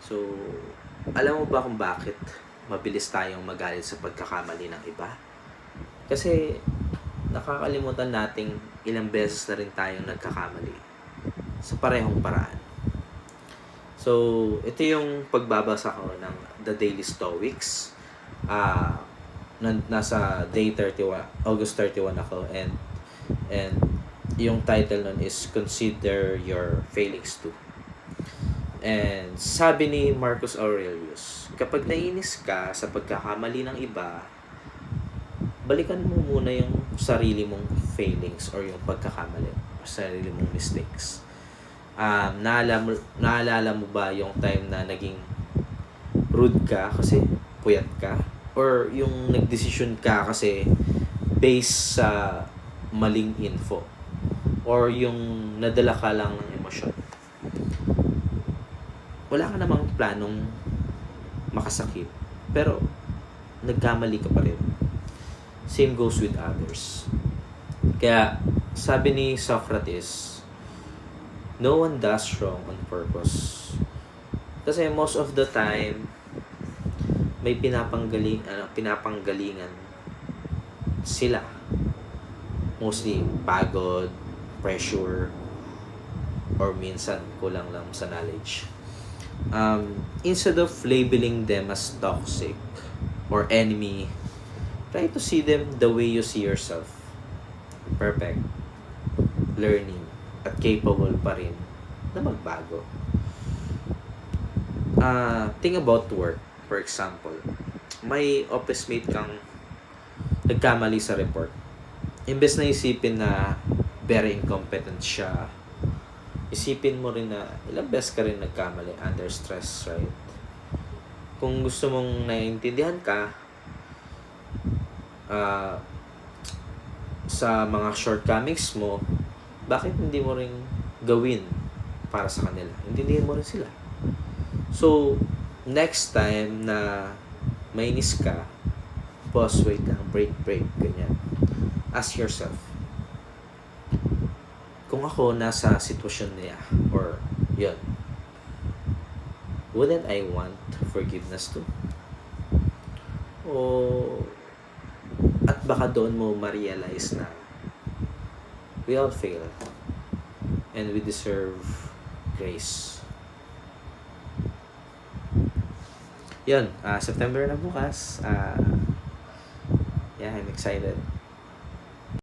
So, alam mo ba kung bakit mabilis tayong magalit sa pagkakamali ng iba? Kasi nakakalimutan nating ilang beses na rin tayong nagkakamali sa parehong paraan. So, ito yung pagbabasa ko ng The Daily Stoics. Nasa day 31, August 31 ako, and yung title nun is Consider Your Failings Too. And sabi ni Marcus Aurelius, kapag nainis ka sa pagkakamali ng iba, balikan mo muna yung sarili mong failings or yung pagkakamali, sarili mong mistakes. Naalala mo ba yung time na naging rude ka kasi puyat ka? Or yung nagdesisyon ka kasi based sa maling info? Or yung nadala ka lang ng emosyon? Wala ka namang planong makasakit, pero nagkamali ka pa rin. Same goes with others. Kaya sabi ni Socrates, no one does wrong on purpose. Kasi most of the time, may pinapanggalingan sila. Mostly pagod, pressure, or minsan kulang lang sa knowledge. Instead of labeling them as toxic or enemy, try to see them the way you see yourself. Perfect, learning, at capable pa rin na magbago. Think about work. For example, may office mate kang nagkamali sa report. Imbes na isipin na very incompetent siya, isipin mo rin na ilang beses ka rin nagkamali under stress, right? Kung gusto mong naiintindihan ka sa mga shortcomings mo, bakit hindi mo rin gawin para sa kanila? Intindihin mo rin sila. So, next time na mainis ka, pause, wait lang, break, ganyan. Ask yourself, kung ako nasa sitwasyon niya, or yun, wouldn't I want forgiveness too? At baka doon mo ma-realize na we all fail and we deserve grace. Yun, September na bukas. Yeah, I'm excited.